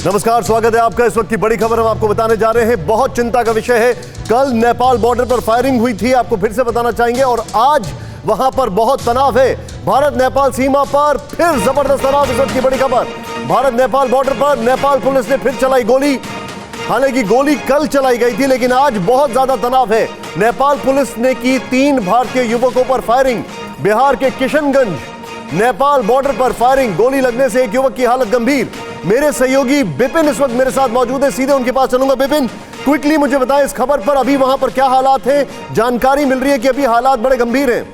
नमस्कार, स्वागत है आपका। इस वक्त की बड़ी खबर हम आपको बताने जा रहे हैं। बहुत चिंता का विषय है। कल नेपाल बॉर्डर पर फायरिंग हुई थी, आपको फिर से बताना चाहेंगे, और आज वहां पर बहुत तनाव है। भारत नेपाल सीमा पर फिर जबरदस्त तनाव। इस वक्त की बड़ी खबर, भारत नेपाल बॉर्डर पर नेपाल पुलिस ने फिर चलाई गोली। हालांकि गोली कल चलाई गई थी, लेकिन आज बहुत ज्यादा तनाव है। नेपाल पुलिस ने की 3 भारतीय युवकों पर फायरिंग। बिहार के किशनगंज नेपाल बॉर्डर पर फायरिंग, गोली लगने से एक युवक की हालत गंभीर। मेरे सहयोगी बिपिन इस वक्त मेरे साथ मौजूद है, सीधे उनके पास चलूंगा। बिपिन, क्विकली मुझे बताएं इस खबर पर अभी वहां पर क्या हालात हैं? जानकारी मिल रही है कि अभी हालात बड़े गंभीर हैं।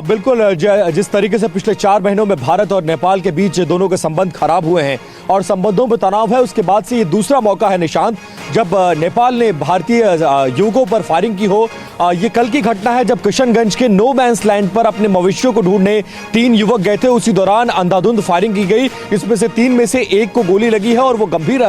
बिल्कुल, जिस तरीके से पिछले 4 महीनों में भारत और नेपाल के बीच दोनों के संबंध खराब हुए हैं और संबंधों में तनाव है, उसके बाद से ये दूसरा मौका है निशांत जब नेपाल ने भारतीय युवकों पर फायरिंग की हो। ये कल की घटना है जब किशनगंज के नो मैंस लैंड पर अपने मवेशियों को ढूंढने 3 युवक गए थे। उसी दौरान अंधाधुंध फायरिंग की गई। इसमें से 3 में से एक को गोली लगी है और वो गंभीर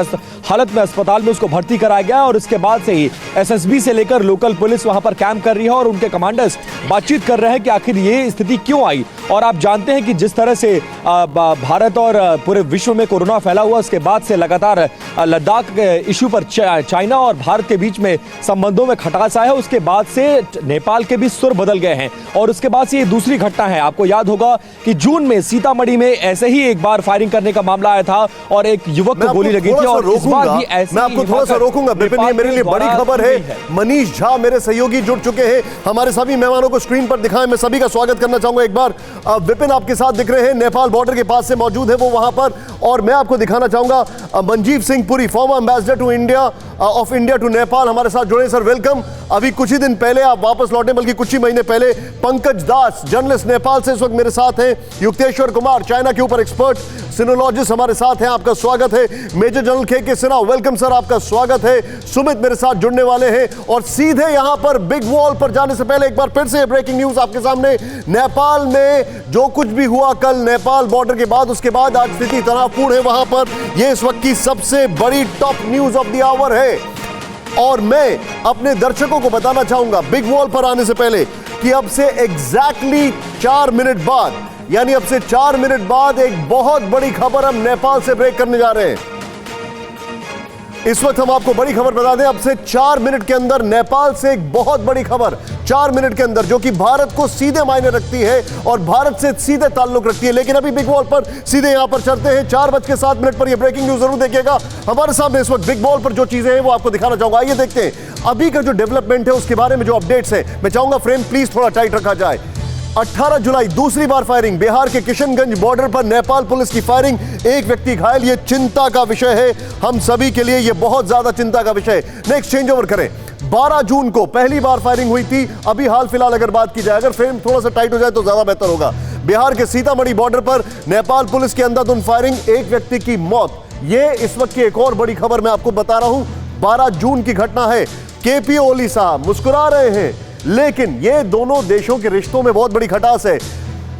हालत में अस्पताल में उसको भर्ती कराया गया। और इसके बाद से ही एसएसबी से लेकर लोकल पुलिस वहां पर कैंप कर रही है और उनके कमांडर्स बातचीत कर रहे हैं कि आखिर ये स्थिति क्यों आई। और आप जानते हैं कि जिस तरह से भारत और पूरे विश्व में कोरोना फैला हुआ, उसके बाद से लगातार लद्दाख इश्यू पर चाइना और भारत के बीच में संबंधों में खटास आया है। उसके बाद से नेपाल के भी सुर बदल गए हैं और उसके बाद से ये दूसरी घटना है। आपको याद होगा कि जून में सीतामढ़ी में ऐसे ही एक बार फायरिंग करने का मामला आया था और एक युवक को गोली लगी थी। और इस बार भी ऐसे मैं आपको थोड़ा सा रोकूंगा बिपिन, ये मेरे लिए बड़ी खबर है। मनीष झा मेरे सहयोगी जुड़ चुके हैं। हमारे सभी मेहमानों को स्क्रीन पर दिखाएं। मैं सभी का स्वागत करना चाहूंगा एक बार। विपिन आपके साथ दिख रहे हैं, नेपाल बॉर्डर के पास से मौजूद है वो वहां पर। और मैं आपको दिखाना चाहूंगा Manjeev Singh Puri, former ambassador to India of India to Nepal, हमारे साथ जुड़े। Sir welcome. अभी कुछ ही दिन पहले आप वापस लौटे, बल्कि कुछ ही महीने पहले। पंकज दास जर्नलिस्ट नेपाल से इस वक्त मेरे साथ हैं। युक्तेश्वर कुमार चाइना के ऊपर एक्सपर्ट सिनोलॉजिस्ट हमारे साथ हैं, आपका स्वागत है। मेजर जनरल के सिन्हा, वेलकम सर, आपका स्वागत है। सुमित मेरे साथ जुड़ने वाले हैं। और सीधे यहां पर बिग वॉल पर जाने से पहले एक बार फिर से ब्रेकिंग न्यूज आपके सामने। नेपाल में जो कुछ भी हुआ कल नेपाल बॉर्डर के बाद, उसके बाद आज स्थिति तनावपूर्ण है वहां पर। यह इस वक्त की सबसे बड़ी top news of the hour है। और मैं अपने दर्शकों को बताना चाहूंगा बिग वॉल पर आने से पहले कि अब से एग्जैक्टली 4 मिनट बाद, यानी अब से 4 मिनट बाद एक बहुत बड़ी खबर हम नेपाल से ब्रेक करने जा रहे हैं। इस वक्त हम आपको बड़ी खबर बता दें, अब से 4 मिनट के अंदर नेपाल से एक बहुत बड़ी खबर, 4 मिनट के अंदर, जो कि भारत को सीधे मायने रखती है और भारत से सीधे ताल्लुक रखती है। लेकिन अभी बिग वॉल पर सीधे यहां पर चलते हैं। 4:07 पर यह ब्रेकिंग न्यूज जरूर देखिएगा। हमारे सामने इस वक्त बिग वॉल पर जो चीजें हैं वो आपको दिखाना चाहूंगा। आइए देखते हैं अभी का जो डेवलपमेंट है, उसके बारे में जो अपडेट्स है। मैं चाहूंगा फ्रेम प्लीज थोड़ा टाइट रखा जाए। 18 जुलाई दूसरी बार फायरिंग, बिहार के किशनगंज बॉर्डर पर नेपाल पुलिस की फायरिंग, एक व्यक्ति घायल। यह चिंता का विषय है हम सभी के लिए, यह बहुत ज्यादा चिंता का विषय है। नेक्स्ट चेंज ओवर करें। 12 जून को पहली बार फायरिंग हुई थी। अभी हाल फिलहाल अगर बात की जाए, अगर फ्रेम थोड़ा सा टाइट हो जाए तो ज्यादा बेहतर होगा। बिहार के सीतामढ़ी बॉर्डर पर नेपाल पुलिस की अंधाधुंध फायरिंग, एक व्यक्ति की मौत। यह इस वक्त की एक और बड़ी खबर मैं आपको बता रहा हूं। 12 जून की घटना है। केपी ओली साहब मुस्कुरा रहे हैं, लेकिन ये दोनों देशों के रिश्तों में बहुत बड़ी खटास है।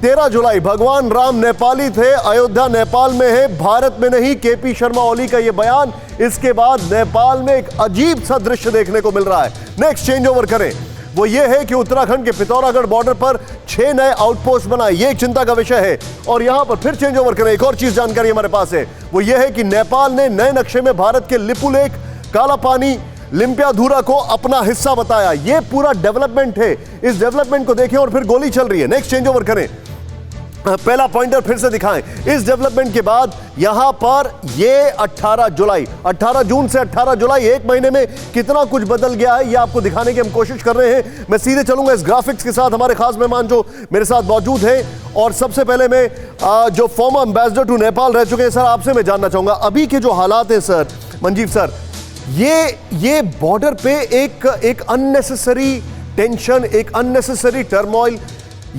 13 जुलाई भगवान राम नेपाली थे, अयोध्या नेपाल में है, भारत में नहीं। केपी शर्मा ओली का यह बयान। इसके बाद नेपाल में एक अजीब सा दृश्य देखने को मिल रहा है। नेक्स्ट चेंज ओवर करें। वो ये है कि उत्तराखंड के पिथौरागढ़ बॉर्डर पर 6 नए आउटपोस्ट बनाए, ये एक चिंता का विषय है। और यहां पर फिर चेंज ओवर करें, एक और चीज जानकारी हमारे पास है। वो ये है कि नेपाल ने नए नक्शे में भारत के लिपुलेख, काला पानी, लिम्पियाधुरा को अपना हिस्सा बताया। यह पूरा डेवलपमेंट है। इस डेवलपमेंट को देखें और फिर गोली चल रही है। नेक्स्ट चेंज ओवर करें। पहला पॉइंटर फिर से दिखाएं। इस डेवलपमेंट के बाद यहां पर ये 18 जून से 18 जुलाई, एक महीने में कितना कुछ बदल गया है, यह आपको दिखाने की हम कोशिश कर रहे हैं। मैं सीधे चलूंगा इस ग्राफिक्स के साथ। हमारे खास मेहमान जो मेरे साथ मौजूद हैं, और सबसे पहले मैं जो फॉर्मर एम्बेसडर टू नेपाल रह चुके हैं, सर आपसे मैं जानना चाहूंगा अभी के जो हालात हैं सर, मंजीव सर, ये बॉर्डर पे एक अननेसेसरी टेंशन, एक अननेसेसरी टर्मोइल,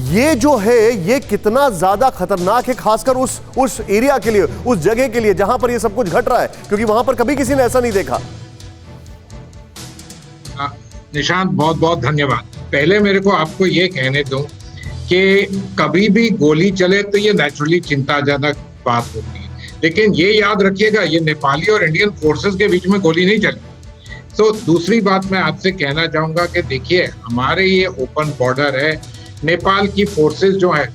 ये जो है ये कितना ज्यादा खतरनाक है, खासकर उस एरिया के लिए, उस जगह के लिए जहां पर ये सब कुछ घट रहा है, क्योंकि वहां पर कभी किसी ने ऐसा नहीं देखा। निशांत, बहुत बहुत धन्यवाद। पहले मेरे को आपको ये कहने दो कि कभी भी गोली चले तो ये नेचुरली चिंताजनक बात होती है, लेकिन ये याद रखिएगा ये नेपाली और इंडियन फोर्सेस के बीच में गोली नहीं चली। तो दूसरी बात मैं आपसे कहना चाहूंगा कि देखिए, हमारे ये ओपन बॉर्डर है, नेपाल की फोर्सेस जो है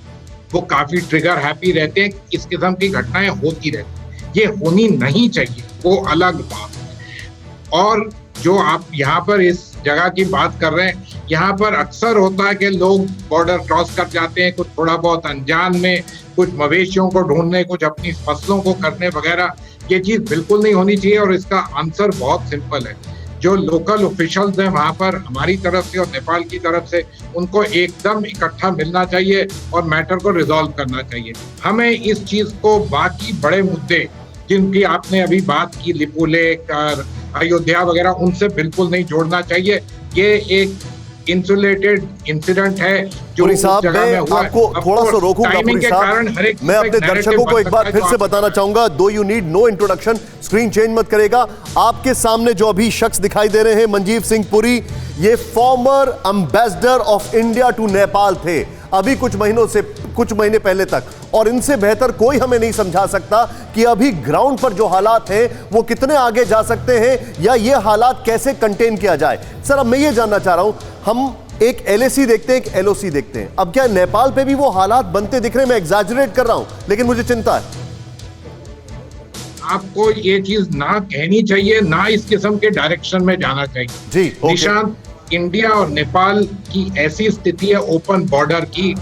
वो काफी ट्रिगर हैप्पी रहते हैं। इस किस्म की घटनाएं होती रहती, ये होनी नहीं चाहिए, वो अलग बात है। और जो आप यहाँ पर इस जगह की बात कर रहे हैं, यहाँ पर अक्सर होता है कि लोग बॉर्डर क्रॉस कर जाते हैं, कुछ थोड़ा बहुत अनजान में, कुछ मवेशियों को ढूंढने, कुछ अपनी फसलों को करने वगैरह। ये चीज बिल्कुल नहीं होनी चाहिए और इसका आंसर बहुत सिंपल है। जो लोकल ऑफिशियल्स हैं वहां पर हमारी तरफ से और नेपाल की तरफ से, उनको एकदम इकट्ठा मिलना चाहिए और मैटर को रिजॉल्व करना चाहिए। हमें इस चीज को बाकी बड़े मुद्दे जिनकी आपने अभी बात की, लिपुलेख और अयोध्या वगैरह, उनसे बिल्कुल नहीं जोड़ना चाहिए। ये एक इंसुलेटेड इंसिडेंट है जो पुरी साहब, मैं आपको थोड़ा सा रोकूंगा पुरी साहब। मैं अपने दर्शकों को एक बार फिर से बताना चाहूंगा, though you need no introduction, screen change मत करेगा। आपके सामने जो अभी शख्स दिखाई दे रहे हैं, मनजीव सिंह पुरी, ये former ambassador of India to Nepal थे अभी कुछ महीने पहले तक, और इनसे बेहतर कोई हमें नहीं समझा सकता कि अभी ग्राउंड पर जो हालात हैं वो कितने आगे जा सकते हैं या ये हालात कैसे कंटेन किया जाए। सर, अब मैं ये जानना चाह रहा हूं, हम एक एलएसी देखते हैं, एक एलओसी देखते हैं, अब क्या नेपाल पे भी वो हालात बनते दिख रहे हैं? मैं एग्जैजरेट कर रहा हूं, लेकिन मुझे चिंता है। आपको ये चीज ना कहनी चाहिए, ना इस किस्म के डायरेक्शन में जाना चाहिए जी। निशांत, इंडिया और नेपाल की ऐसी स्थिति है ओपन बॉर्डर की,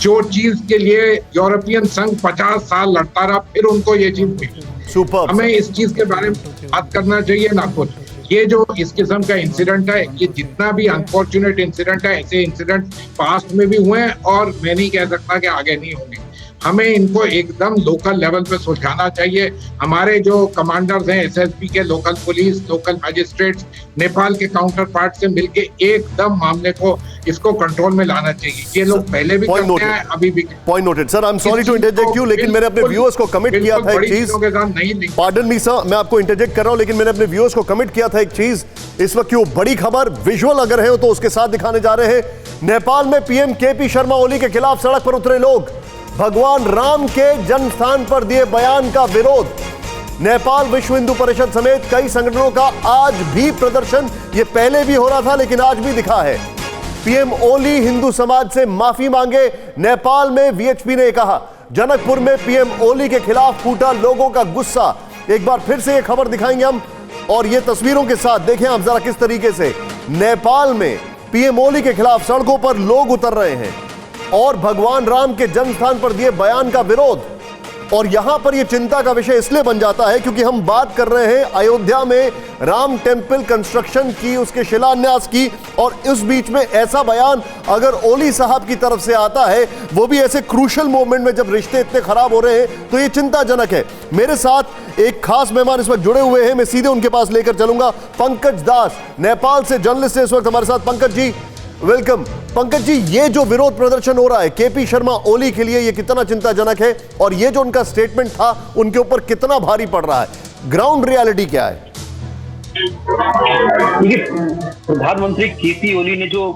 जो चीज के लिए यूरोपियन संघ 50 साल लड़ता रहा, फिर उनको ये चीज मिली। सुपर। हमें इस चीज के बारे में बात करना चाहिए ना कुछ। ये जो इस किस्म का इंसिडेंट है, ये जितना भी अनफॉर्चुनेट इंसिडेंट है, ऐसे इंसिडेंट पास्ट में भी हुए हैं और मैं नहीं कह सकता कि आगे नहीं होंगे। हमें इनको एकदम लोकल लेवल पे सुलझाना चाहिए। हमारे जो कमांडर्स हैं एसएसबी के, local police, local magistrates, Nepal के काउंटर पार्ट से मिलके एकदम मामले को, इसको कंट्रोल में लाना चाहिए। ये लोग पहले भी करते हैं, अभी भी। Point noted sir, I am sorry to interject you, लेकिन मैंने अपने व्यूअर्स को कमिट किया था एक चीज। पार्डन मी सर, मैं आपको इंटरजेक्ट कर रहा हूं, लेकिन मैंने अपने व्यूअर्स को कमिट किया था एक चीज। इस वक्त क्यों बड़ी खबर, विजुअल अगर है तो उसके साथ दिखाने जा रहे हैं। नेपाल में पीएम केपी शर्मा ओली के खिलाफ सड़क पर उतरे लोग, भगवान राम के जन्म स्थान पर दिए बयान का विरोध। नेपाल विश्व हिंदू परिषद समेत कई संगठनों का आज भी प्रदर्शन, ये पहले भी हो रहा था लेकिन आज भी दिखा है। पीएम ओली हिंदू समाज से माफी मांगे, नेपाल में वीएचपी ने कहा। जनकपुर में पीएम ओली के खिलाफ फूटा लोगों का गुस्सा। एक बार फिर से ये खबर दिखाएंगे हम, और ये तस्वीरों के साथ देखें आप जरा किस तरीके से नेपाल में पीएम ओली के खिलाफ सड़कों पर लोग उतर रहे हैं और भगवान राम के जन्म स्थान पर दिए बयान का विरोध। और यहां पर यह चिंता का विषय इसलिए बन जाता है क्योंकि हम बात कर रहे हैं अयोध्या में राम टेम्पल कंस्ट्रक्शन की, उसके शिलान्यास की, और इस बीच में ऐसा बयान अगर ओली साहब की तरफ से आता है, वो भी ऐसे क्रूशल मोमेंट में जब रिश्ते इतने खराब हो रहे हैं, तो ये चिंताजनक है। मेरे साथ एक खास मेहमान इस वक्त जुड़े हुए हैं, मैं सीधे उनके पास लेकर चलूंगा। पंकज दास नेपाल से जर्नलिस्ट है इस वक्त हमारे साथ। पंकज जी वेलकम। पंकज जी, ये जो विरोध प्रदर्शन हो रहा है केपी शर्मा ओली के लिए, ये कितना चिंताजनक है, और ये जो उनका स्टेटमेंट था उनके ऊपर कितना भारी पड़ रहा है? ग्राउंड रियलिटी क्या है? प्रधानमंत्री केपी ओली ने जो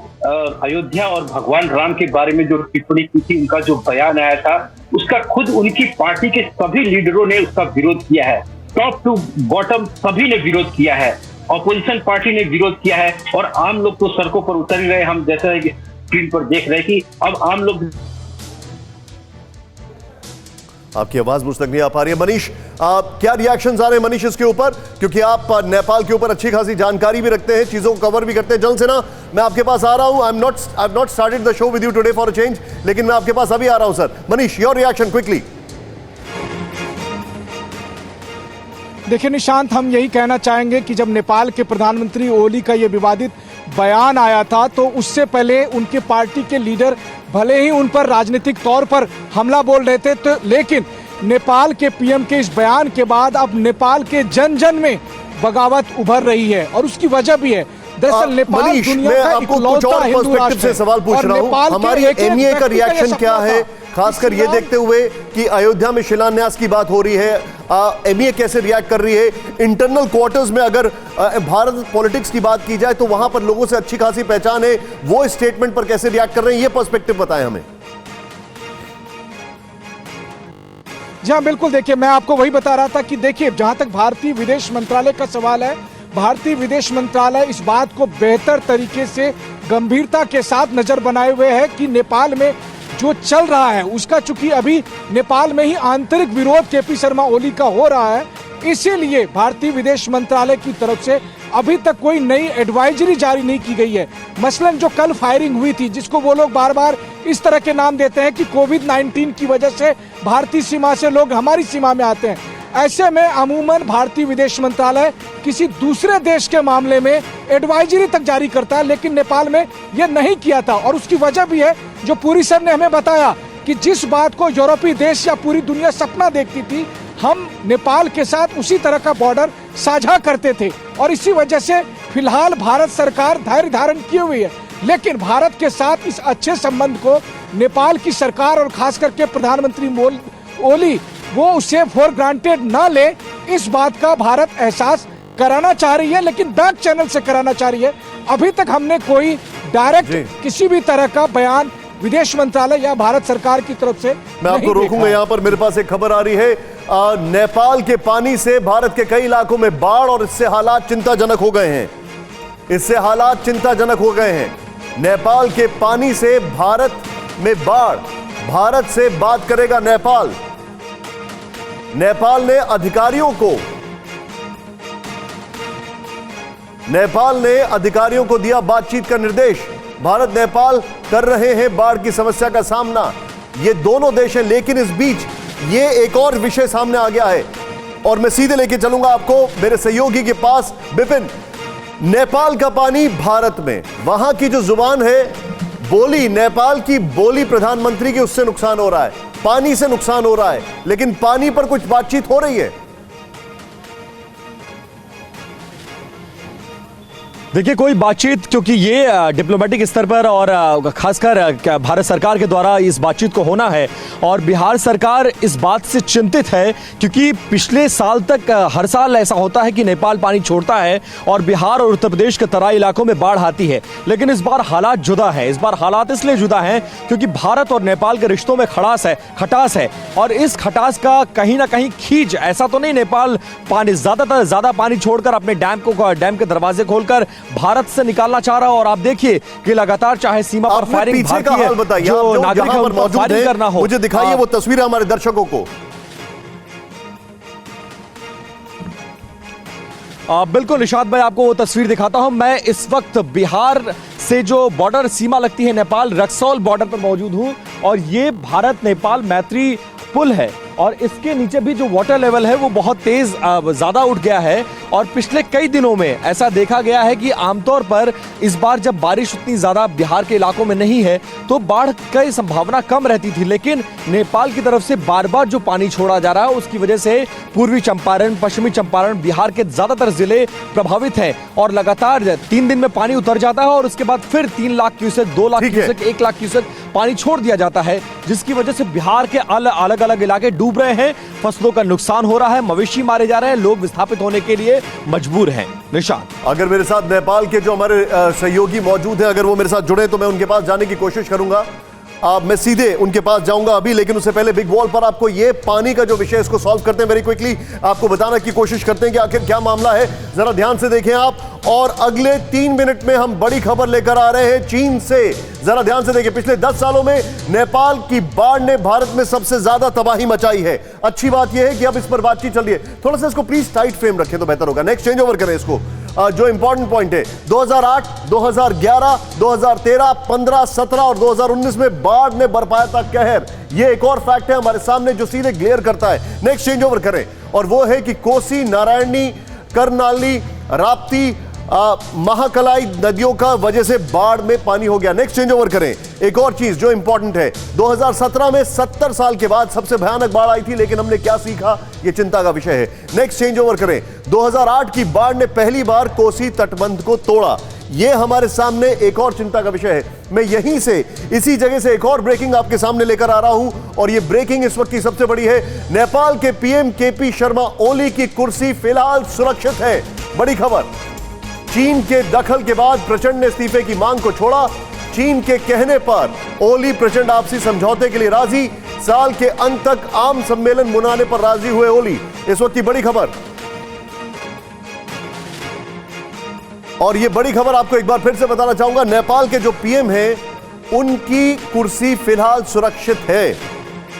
अयोध्या और भगवान राम के बारे में जो टिप्पणी की थी, उनका जो बयान आया था, उसका खुद उनकी पार्टी के सभी लीडरों ने उसका विरोध किया है। टॉप टू बॉटम सभी ने विरोध किया है, ऑपोजिशन पार्टी ने विरोध किया है, और आम लोग तो सड़कों पर उतर ही रहे। हम जैसा स्क्रीन पर देख रहे हैं कि अब आम लोग। आपकी आवाज मुझ तक नहीं आ पा रही है। मनीष, क्या रिएक्शंस आ रहे हैं मनीष इसके ऊपर, क्योंकि आप नेपाल के ऊपर अच्छी खासी जानकारी भी रखते हैं, चीजों को कवर भी करते हैं। जल्द से ना मैं आपके पास आ रहा हूं। I have not started the show with you today for a change, लेकिन मैं आपके पास अभी आ रहा हूं sir. Manish, your reaction quickly. देखिए निशांत, हम यही कहना चाहेंगे कि जब नेपाल के प्रधानमंत्री ओली का ये विवादित बयान आया था, तो उससे पहले उनके पार्टी के लीडर भले ही उन पर राजनीतिक तौर पर हमला बोल रहे थे, तो लेकिन नेपाल के पीएम के इस बयान के बाद अब नेपाल के जन जन में बगावत उभर रही है, और उसकी वजह भी है। दरअसल नेपाल दुनिया का इकलौता हिंदू राष्ट्र है। सवाल पूछ रहा हूं, हमारी एमईए का रिएक्शन क्या है, खासकर ये देखते हुए कि अयोध्या में शिलान्यास की बात हो रही है, एमईए कैसे रिएक्ट कर रही है? इंटरनल क्वार्टर्स में अगर भारत पॉलिटिक्स की बात की जाए तो वहां पर लोगों से अच्छी खासी पहचान है, वो स्टेटमेंट पर कैसे रिएक्ट कर रहे हैं, ये पर्सपेक्टिव बताएं हमें। जी हाँ, बिल्कुल। देखिए, मैं आपको वही बता रहा था कि देखिए, जहां तक भारतीय विदेश मंत्रालय का सवाल है, भारतीय विदेश मंत्रालय इस बात को बेहतर तरीके से गंभीरता के साथ नजर बनाए हुए है कि नेपाल में जो चल रहा है उसका चूंकि अभी नेपाल में ही आंतरिक विरोध केपी शर्मा ओली का हो रहा है, इसीलिए भारतीय विदेश मंत्रालय की तरफ से अभी तक कोई नई एडवाइजरी जारी नहीं की गई है। मसलन जो कल फायरिंग हुई थी, जिसको वो लोग बार बार इस तरह के नाम देते हैं कि कोविड-19 की वजह से भारतीय सीमा से लोग हमारी सीमा में आते हैं, ऐसे में अमूमन भारतीय विदेश मंत्रालय किसी दूसरे देश के मामले में एडवाइजरी तक जारी करता है, लेकिन नेपाल में यह नहीं किया था। और उसकी वजह भी है जो पुरी सर ने हमें बताया कि जिस बात को यूरोपीय देश या पूरी दुनिया सपना देखती थी, हम नेपाल के साथ उसी तरह का बॉर्डर साझा करते थे और इसी वजह से फिलहाल भारत सरकार धैर्य धारण किए हुई है। लेकिन भारत के साथ इस अच्छे संबंध को नेपाल की सरकार और खास करके प्रधानमंत्री ओली वो उसे फॉर ग्रांटेड ना ले, इस बात का भारत एहसास कराना चाह रही है, लेकिन बैक चैनल से कराना चाह रही है। अभी तक हमने कोई डायरेक्ट किसी भी तरह का बयान विदेश मंत्रालय या भारत सरकार की तरफ से मैं आपको रोकूंगा। यहाँ पर मेरे पास एक खबर आ रही है, नेपाल के पानी से भारत के कई इलाकों में बाढ़ और इससे हालात चिंताजनक हो गए हैं। इससे हालात चिंताजनक हो गए हैं। नेपाल के पानी से भारत में बाढ़, भारत से बात करेगा नेपाल। नेपाल ने अधिकारियों को दिया बातचीत का निर्देश। भारत नेपाल कर रहे हैं बाढ़ की समस्या का सामना, ये दोनों देश हैं। लेकिन इस बीच ये एक और विषय सामने आ गया है और मैं सीधे लेके चलूंगा आपको मेरे सहयोगी के पास। विपिन, नेपाल का पानी भारत में, वहां की जो जुबान है बोली, नेपाल की बोली प्रधानमंत्री की, उससे नुकसान हो रहा है, पानी से नुकसान हो रहा है, लेकिन पानी पर कुछ बातचीत हो रही है। देखिए, कोई बातचीत, क्योंकि ये डिप्लोमेटिक स्तर पर और खासकर भारत सरकार के द्वारा इस बातचीत को होना है और बिहार सरकार इस बात से चिंतित है क्योंकि पिछले साल तक हर साल ऐसा होता है कि नेपाल पानी छोड़ता है और बिहार और उत्तर प्रदेश के तराई इलाकों में बाढ़ आती है, लेकिन इस बार हालात जुदा है। इस बार हालात इसलिए जुदा हैं क्योंकि भारत और नेपाल के रिश्तों में खटास है और इस खटास का कहीं ना कहीं खींच, ऐसा तो नहीं नेपाल पानी ज्यादा पानी छोड़कर अपने डैम के दरवाजे खोलकर भारत से निकालना चाह रहा है। और आप देखिए कि लगातार चाहे सीमा पर फायरिंग, पीछे का हाल बताइए, जो नागरिक है उन पर फायरिंग करना हो, मुझे दिखाइए वो तस्वीर हमारे दर्शकों को। बिल्कुल निशाद भाई, आपको वो तस्वीर दिखाता हूं। मैं इस वक्त बिहार से जो बॉर्डर सीमा लगती है नेपाल, रक्सौल बॉर्डर पर मौजूद हूं और ये भारत नेपाल मैत्री पुल है और इसके नीचे भी जो वाटर लेवल है वो बहुत तेज ज्यादा उठ गया है और पिछले कई दिनों में ऐसा देखा गया है कि आमतौर पर इस बार जब बारिश उतनी ज्यादा बिहार के इलाकों में नहीं है तो बाढ़ की संभावना कम रहती थी, लेकिन नेपाल की तरफ से बार बार जो पानी छोड़ा जा रहा है उसकी वजह से पूर्वी चंपारण, पश्चिमी चंपारण, बिहार के ज्यादातर जिले प्रभावित हैं और लगातार 3 दिन में पानी उतर जाता है और उसके बाद फिर 3 lakh cusec, 2 lakh cusec, 1 lakh cusec पानी छोड़ दिया जाता है, जिसकी वजह से बिहार के अलग अलग इलाके डूब रहे हैं, फसलों का नुकसान हो रहा है, मवेशी मारे जा रहे हैं, लोग विस्थापित होने के लिए मजबूर हैं। निशान, अगर मेरे साथ नेपाल के जो हमारे सहयोगी मौजूद हैं, अगर वो मेरे साथ जुड़े तो मैं उनके पास जाने की कोशिश करूंगा। मैं सीधे उनके पास जाऊंगा अभी, लेकिन उससे पहले बिग वॉल पर आपको ये पानी का जो विषय इसको सॉल्व करते हैं, वेरी क्विकली आपको बताने की कोशिश करते हैं कि आखिर क्या मामला है। जरा ध्यान से देखें आप, और अगले 3 मिनट में हम बड़ी खबर लेकर आ रहे हैं चीन से। जरा ध्यान से देखें, पिछले 10 सालों में नेपाल की बाढ़ ने भारत में सबसे ज्यादा तबाही मचाई है। अच्छी बात यह है कि अब इस पर बातचीत चल रही है। थोड़ा सा इसको प्लीज टाइट फ्रेम रखें तो बेहतर होगा। नेक्स्ट चेंज ओवर करें इसको। जो इंपॉर्टेंट पॉइंट है, 2008, 2011, 2013, 15, 17 और 2019 में बाढ़ ने बरपाया था कहर। ये एक और फैक्ट है हमारे सामने जो सीधे ग्लेयर करता है। नेक्स्ट चेंज ओवर करें, और वो है कि कोसी, नारायणी, कर्नाली, राप्ती, महाकलाई नदियों का वजह से बाढ़ में पानी हो गया। नेक्स्ट चेंज ओवर करें। एक और चीज जो इंपॉर्टेंट है, 2017 में 70 साल के बाद सबसे भयानक बाढ़ आई थी, लेकिन हमने क्या सीखा, ये चिंता का विषय है। नेक्स्ट चेंज ओवर करें। 2008 की बाढ़ ने पहली बार कोसी तटबंध को तोड़ा, ये हमारे सामने एक और चिंता का विषय है। मैं यहीं से, इसी जगह से एक और ब्रेकिंग आपके सामने लेकर आ रहा हूं, और ये ब्रेकिंग इस वक्त की सबसे बड़ी है। नेपाल के पीएम केपी शर्मा ओली की कुर्सी फिलहाल सुरक्षित है। बड़ी खबर, चीन के दखल के बाद प्रचंड ने इस्तीफे की मांग को छोड़ा। चीन के कहने पर ओली प्रचंड आपसी समझौते के लिए राजी। साल के अंत तक आम सम्मेलन मनाने पर राजी हुए ओली, इस वक्त की बड़ी खबर। और यह बड़ी खबर आपको एक बार फिर से बताना चाहूंगा, नेपाल के जो पीएम हैं उनकी कुर्सी फिलहाल सुरक्षित है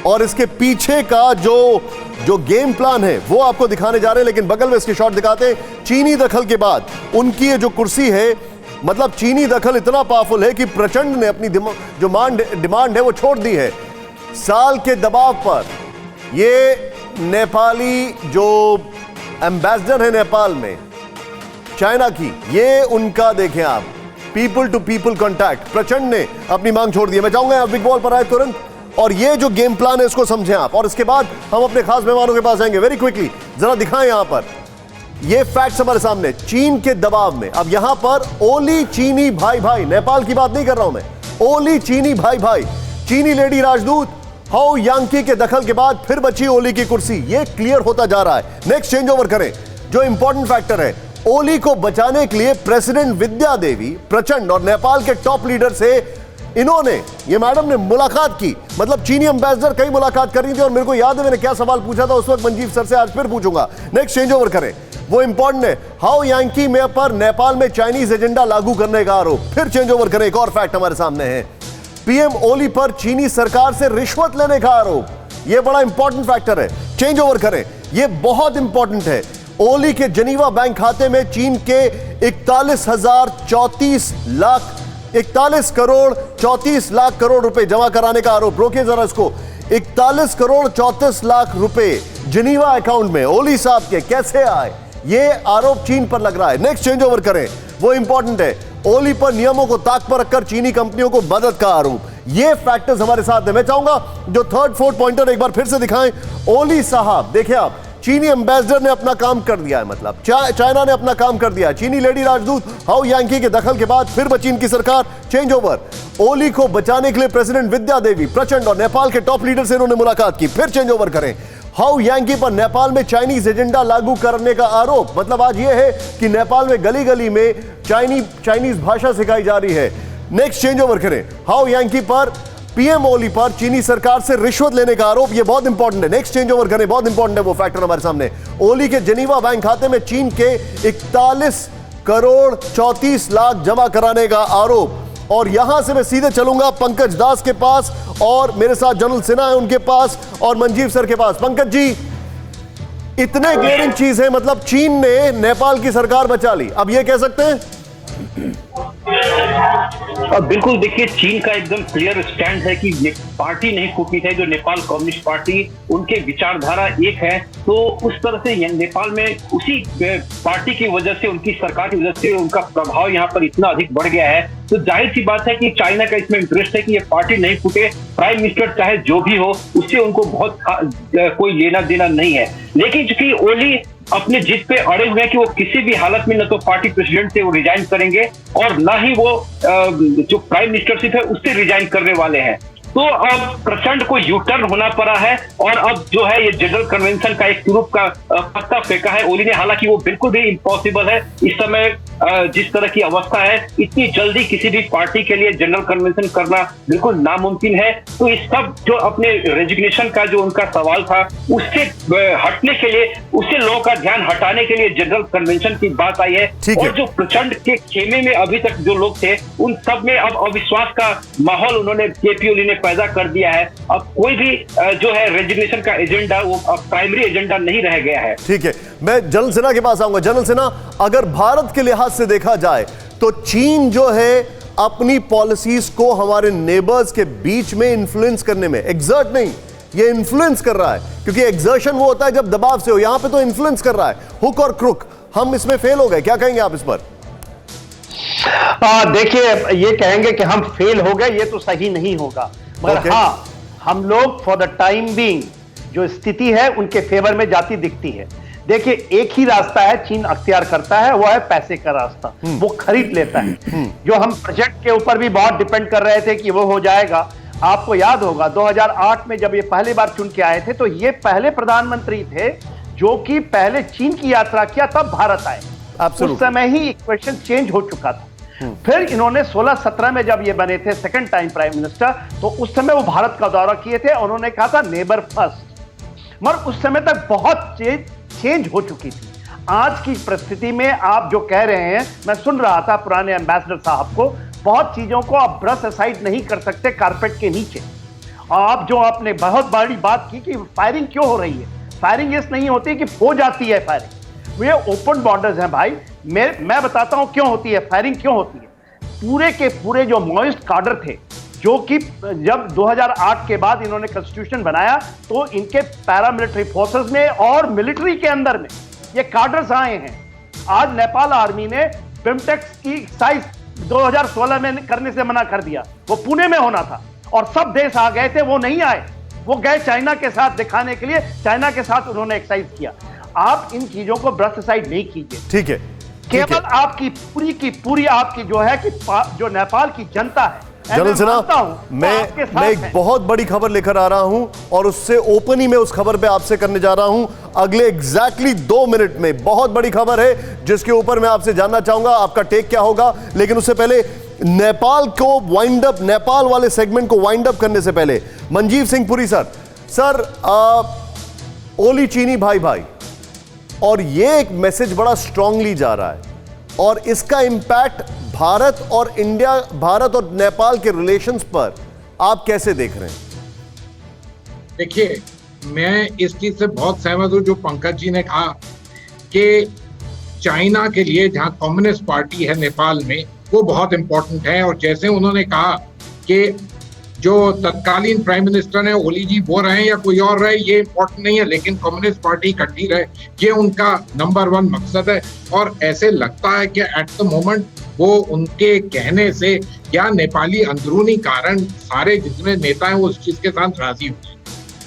और इसके पीछे का जो गेम प्लान है वो आपको दिखाने जा रहे हैं। लेकिन बगल में इसके शॉट दिखाते हैं। चीनी दखल के बाद उनकी ये जो कुर्सी है, मतलब चीनी दखल इतना पावरफुल है कि प्रचंड ने अपनी जो डिमांड है वो छोड़ दी है। साल के दबाव पर ये नेपाली जो एम्बेसडर है नेपाल में चाइना की, ये उनका देखें आप, पीपल टू पीपल कांटेक्ट, प्रचंड ने अपनी मांग छोड़ दी है। मैं चाहूंगा आप बिग बॉल पर आए तुरंत और ये जो गेम प्लान है इसको समझें आप, और इसके बाद हम अपने खास मेहमानों के पास आएंगे। वेरी क्विकली जरा दिखाएं यहां पर ये फैक्ट्स हमारे सामने। चीन के दबाव में अब यहां पर ओली चीनी भाई भाई, नेपाल की बात नहीं कर रहा हूं मैं, ओली चीनी भाई भाई, चीनी लेडी राजदूत हाउ यांकी के दखल के बाद फिर बची ओली की कुर्सी, ये क्लियर होता जा रहा है। नेक्स्ट चेंज ओवर करें। जो इंपॉर्टेंट फैक्टर है, ओली को बचाने के लिए प्रेसिडेंट विद्या देवी, प्रचंड और नेपाल के टॉप लीडर से इन्होंने, ये मैडम ने मुलाकात की। मतलब चीनी एम्बेसडर कई मुलाकात कर रही थी और मेरे को याद है मैंने क्या सवाल पूछा था उस वक्त मंजीव सर से, आज फिर पूछूंगा। नेक्स्ट चेंज ओवर करें। वो इंपॉर्टेंट है, हाउ यांकी में पर नेपाल में चाइनीज एजेंडा लागू करने का आरोप। फिर चेंज ओवर करें। एक और फैक्ट हमारे सामने है, पीएम ओली पर चीनी सरकार से रिश्वत लेने का आरोप। यह बड़ा इंपॉर्टेंट फैक्टर है। चेंज ओवर करें, यह बहुत इंपॉर्टेंट है। ओली के जनीवा बैंक खाते में चीन के 41 करोड़ 34 लाख करोड़ रुपए जमा कराने का आरोप। रोकिए जरा इसको, 41 करोड़ 34 लाख रुपए जनीवा अकाउंट में ओली साहब के कैसे आए, यह आरोप चीन पर लग रहा है। नेक्स्ट चेंज ओवर करें। वो इंपॉर्टेंट है, ओली पर नियमों को ताक पर रखकर चीनी कंपनियों को मदद का आरोप। ये फैक्टर्स हमारे साथ है। मैं चाहूंगा जो थर्ड फोर्थ पॉइंटर एक बार फिर से दिखाएं। ओली साहब देखिए आप, चीनी एम्बेसडर ने अपना काम कर दिया है, मतलब चाइना ने अपना काम कर दिया है। चीनी लेडी राजदूत हाउ यांकी के दखल के बाद फिर बची इनकी सरकार। चेंज ओवर, ओली को बचाने के लिए प्रेसिडेंट विद्या देवी, प्रचंड और नेपाल के टॉप लीडर से इन्होंने मुलाकात की। फिर चेंज ओवर करें, हाउ यांकी पर नेपाल में चाइनीज एजेंडा लागू करने का आरोप। मतलब आज यह है कि नेपाल में गली गली में चाइनीज भाषा सिखाई जा रही है। नेक्स्ट चेंज ओवर करें, हाउ यांकी पर पीएम ओली पर चीनी सरकार से रिश्वत लेने का आरोप। यह बहुत इंपॉर्टेंट है। नेक्स्ट चेंज ओवर करें, बहुत इंपॉर्टेंट है वो फैक्टर हमारे सामने। ओली के जनीवा बैंक खाते में चीन के 41 करोड़ 34 लाख जमा कराने का आरोप। और यहां से मैं सीधे चलूंगा पंकज दास के पास और मेरे साथ जनरल सिन्हा है उनके पास और मंजीव सर के पास। पंकज जी, इतने ग्लेयरिंग चीज है, मतलब चीन ने नेपाल की सरकार बचा ली, अब ये कह सकते हैं? बिल्कुल, देखिए चीन का एकदम क्लियर स्टैंड है कि ये पार्टी नहीं फूटी है जो नेपाल कम्युनिस्ट पार्टी, उनके विचारधारा एक है। तो उस तरह से नेपाल में उसी पार्टी की वजह से, उनकी सरकार की वजह से उनका प्रभाव यहाँ पर इतना अधिक बढ़ गया है। तो जाहिर सी बात है कि चाइना का इसमें इंटरेस्ट है कि ये पार्टी नहीं फूटे। प्राइम मिनिस्टर चाहे जो भी हो, उससे उनको बहुत कोई लेना देना नहीं है। लेकिन चूंकि ओली अपने जिद पे अड़े हुए हैं कि वो किसी भी हालत में न तो पार्टी प्रेसिडेंट से वो रिजाइन करेंगे और ना ही वो जो प्राइम मिनिस्टरशिप है उससे रिजाइन करने वाले हैं। तो अब प्रचंड को यू टर्न होना पड़ा है और अब जो है ये जनरल कन्वेंशन का एक स्वरूप का पत्ता फेंका है ओली ने। हालांकि वो बिल्कुल भी इम्पॉसिबल है इस समय जिस तरह की अवस्था है, इतनी जल्दी किसी भी पार्टी के लिए जनरल कन्वेंशन करना बिल्कुल नामुमकिन है। तो इस सब जो अपने रेजिग्नेशन का जो उनका सवाल था उससे हटने के लिए, उससे लोगों का ध्यान हटाने के लिए जनरल कन्वेंशन की बात आई है। और जो प्रचंड के खेमे में अभी तक जो लोग थे उन सब में अब अविश्वास का माहौल उन्होंने केपी ओली ने पैदा कर दिया है। अब कोई भी जो है रेजिग्नेशन का एजेंडा वो अब प्राइमरी एजेंडा नहीं रह गया है। ठीक है, मैं जनरल सिन्हा के पास आऊंगा। जनरल सिन्हा, अगर भारत के लिहाज से देखा जाए तो चीन जो है अपनी पॉलिसीज को हमारे नेबर्स के बीच में इन्फ्लुएंस करने में, एग्जर्ट नहीं, ये इन्फ्लुएंस कर रहा है, क्योंकि एग्जर्शन वो होता है जब दबाव से हो, यहां पे तो इन्फ्लुएंस कर रहा है, हुक और क्रुक। हम इसमें फेल हो गए, क्या कहेंगे आप इस पर? देखिए, ये कहेंगे कि हम फेल हो गए, ये तो सही नहीं होगा, मगर हाँ, हम लोग फॉर द टाइम बीइंग जो स्थिति है उनके फेवर में जाती दिखती है। देखिए, एक ही रास्ता है चीन अख्तियार करता है, वो है पैसे का रास्ता। वो खरीद लेता है। जो हम प्रोजेक्ट के ऊपर भी बहुत डिपेंड कर रहे थे कि वो हो जाएगा। आपको याद होगा 2008 में जब ये पहली बार चुन के आए थे तो ये पहले प्रधानमंत्री थे जो कि पहले चीन की यात्रा किया, तब भारत आए। उस समय ही इक्वेशन चेंज हो चुका था। फिर इन्होंने 16-17 में जब ये बने थे सेकंड टाइम प्राइम मिनिस्टर, तो उस समय वो भारत का दौरा किए थे। उन्होंने कहा था नेबर फर्स्ट, मगर उस समय तक बहुत चेंज हो चुकी थी। आज की परिस्थिति में आप जो कह रहे हैं, मैं सुन रहा था पुराने एम्बेसडर साहब को, बहुत चीजों को आप ब्रश असाइड नहीं कर सकते कारपेट के नीचे। आप जो आपने बहुत बड़ी बात की कि फायरिंग क्यों हो रही है, फायरिंग इस नहीं होती कि हो जाती है फायरिंग, ये ओपन बॉर्डर्स हैं भाई। मैं बताता हूं क्यों होती है फायरिंग, क्यों होती है। पूरे के पूरे जो मॉइस्ट काडर थे, जो कि जब 2008 के बाद इन्होंने कॉन्स्टिट्यूशन बनाया तो इनके पैरामिलिट्री फोर्सेस में और मिलिट्री के अंदर में ये काडर्स आए हैं। आज नेपाल आर्मी ने बिमटेक्स की एक्सरसाइज 2016 में करने से मना कर दिया, वो पुणे में होना था और सब देश आ गए थे, वो नहीं आए, वो गए चाइना के साथ दिखाने के लिए, चाइना के साथ उन्होंने एक्सरसाइज किया। आप इन चीजों को ब्रश साइड नहीं कीजिए, ठीक है। केवल आपकी पूरी की पूरी आपकी जो है कि जो नेपाल की जनता है, जनरल सिन्हा, मैं एक बहुत बड़ी खबर लेकर आ रहा हूं और उससे ओपन ही मैं उस खबर पे आपसे करने जा रहा हूं अगले एग्जैक्टली 2 मिनट में। बहुत बड़ी खबर है जिसके ऊपर मैं आपसे जानना चाहूंगा आपका टेक क्या होगा, लेकिन उससे पहले नेपाल को वाइंड अप, नेपाल वाले सेगमेंट को वाइंड अप करने से पहले मंजीव सिंह पुरी सर, ओली चीनी भाई भाई, और ये एक मैसेज बड़ा स्ट्रांगली जा रहा है और इसका इंपैक्ट भारत और इंडिया, भारत और नेपाल के रिलेशंस पर आप कैसे देख रहे हैं? देखिए, मैं इस चीज से बहुत सहमत हूं जो पंकज जी ने कहा कि चाइना के लिए जहां कम्युनिस्ट पार्टी है नेपाल में, वो बहुत इंपॉर्टेंट है। और जैसे उन्होंने कहा कि जो तत्कालीन प्राइम मिनिस्टर है ओली जी वो रहे या कोई और रहे, ये इंपॉर्टेंट नहीं है, लेकिन कम्युनिस्ट पार्टी इकट्ठी रहे, ये उनका नंबर 1 मकसद है। और ऐसे लगता है कि एट द मोमेंट वो उनके कहने से या नेपाली अंदरूनी कारण सारे जितने नेता हैं वो उस चीज के साथ राजी हुए।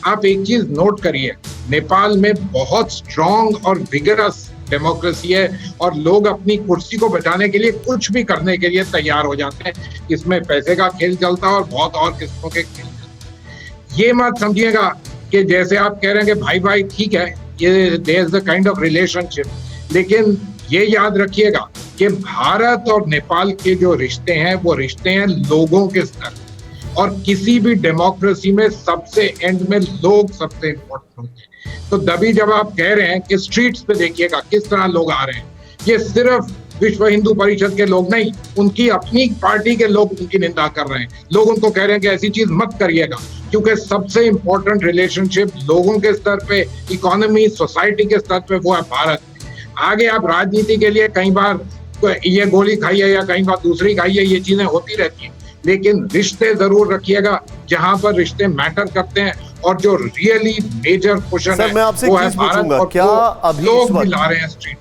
आप एक चीज नोट करिए, नेपाल में बहुत स्ट्रॉन्ग और विगरस डेमोक्रेसी है और लोग अपनी कुर्सी को बचाने के लिए कुछ भी करने के लिए तैयार हो जाते हैं। इसमें पैसे का खेल चलता है और बहुत और किस्मों के खेल चलते हैं। ये मत समझिएगा कि जैसे आप कह रहे हैं कि भाई भाई ठीक है, ये there is a kind of relationship, लेकिन ये याद रखिएगा कि भारत और नेपाल के जो रिश्ते हैं वो रिश्ते हैं लोगों के स्तर, और किसी भी डेमोक्रेसी में सबसे एंड में लोग सबसे इंपॉर्टेंट होते हैं। तो तभी जब आप कह रहे हैं कि स्ट्रीट्स पे देखिएगा किस तरह लोग आ रहे हैं, ये सिर्फ विश्व हिंदू परिषद के लोग नहीं, उनकी अपनी पार्टी के लोग उनकी निंदा कर रहे हैं। लोग उनको कह रहे हैं कि ऐसी चीज मत करिएगा, क्योंकि सबसे इंपॉर्टेंट रिलेशनशिप लोगों के स्तर पे, इकोनॉमी, सोसाइटी के स्तर पे वो है भारत। आगे आप राजनीति के लिए कई बार ये गोली खाइए या कई बार दूसरी खाइए, ये चीजें होती रहती हैं, लेकिन रिश्ते जरूर रखिएगा जहां पर रिश्ते मैटर करते हैं। और जो रियली मेजर क्वेश्चन है मैं आपसे वो है भारत, और क्या अभी लोग मिला रहे हैं स्ट्रीट।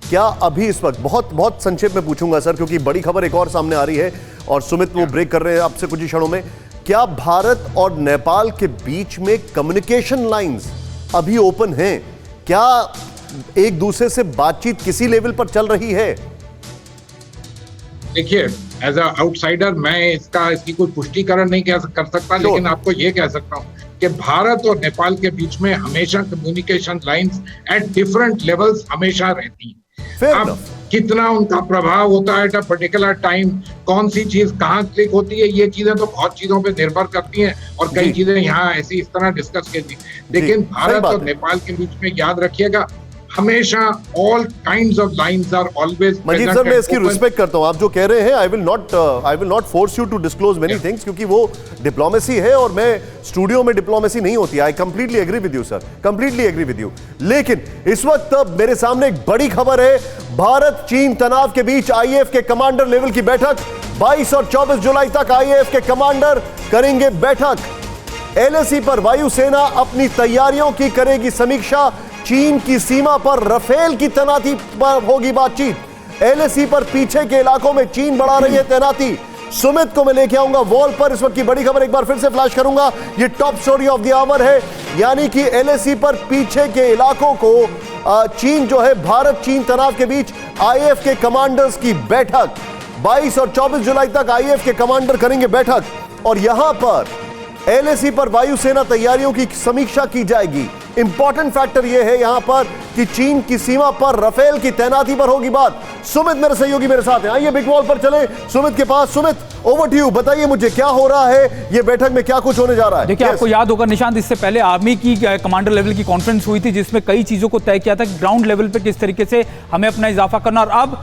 क्या अभी इस वक्त, बहुत संक्षेप में पूछूंगा सर, क्योंकि बड़ी खबर एक और सामने आ रही है और सुमित वो ब्रेक कर रहे हैं आपसे कुछ ही क्षणों में, क्या भारत और नेपाल के बीच में कम्युनिकेशन लाइंस अभी ओपन हैं? क्या एक दूसरे से बातचीत किसी लेवल पर चल रही है? देखिए, एज अ आउटसाइडर मैं इसकी कोई पुष्टिकरण नहीं कर सकता, लेकिन आपको ये कह सकता हूं कि भारत और नेपाल के बीच में हमेशा communication lines at different levels हमेशा रहती हैं। अब कितना उनका प्रभाव होता है एट अ पर्टिकुलर टाइम, कौन सी चीज कहाँ क्लिक होती है, ये चीजें तो बहुत चीजों पे निर्भर करती हैं और कई चीजें यहाँ ऐसी इस तरह डिस्कस की थी। लेकिन भारत और नेपाल के बीच में याद रखिएगा हमेशा all kinds of lines are always. Majeed sir, मैं इसकी रिस्पेक्ट करता हूं, आप जो कह रहे हैं, I will not force you to disclose many things, क्योंकि वो डिप्लोमेसी है और मैं स्टूडियो में डिप्लोमेसी नहीं होती। I completely agree with you sir, completely agree with you. लेकिन इस वक्त मेरे सामने एक बड़ी खबर है, भारत चीन तनाव के बीच आईएएफ के कमांडर लेवल की बैठक, 22 और 24 जुलाई तक आईएएफ के कमांडर करेंगे बैठक। एलएसी पर वायुसेना अपनी तैयारियों की करेगी समीक्षा, चीन की सीमा पर रफेल की तैनाती पर होगी बातचीत। एलएसी पर पीछे के इलाकों में चीन बढ़ा रही है तैनाती। सुमित को मैं लेके आऊंगा वॉल पर, इस वक्त की बड़ी खबर एक बार फिर से फ्लैश करूंगा, ये top story of the hour है, यानी कि एलएसी पर पीछे के इलाकों को चीन जो है, भारत चीन तनाव के बीच आईएएफ के कमांडर्स की बैठक, 22 और 24 जुलाई तक आईएएफ के कमांडर करेंगे बैठक और यहां पर एलएसी पर वायुसेना तैयारियों की समीक्षा की जाएगी। इंपॉर्टेंट फैक्टर यह है यहां पर कि चीन की सीमा पर रफेल की तैनाती पर होगी बात। सुमित मेरे सहयोगी मेरे साथ हैं, आइए बिग वॉल पर चले सुमित के पास। सुमित, ओवर टू यू, बताइए मुझे क्या हो रहा है, ये बैठक में क्या कुछ होने जा रहा है? देखिए, आपको याद होगा निशांत, इससे पहले आर्मी की कमांडर लेवल की कॉन्फ्रेंस हुई थी जिसमें कई चीजों को तय किया था, ग्राउंड लेवल पे किस तरीके से हमें अपना इजाफा करना, और अब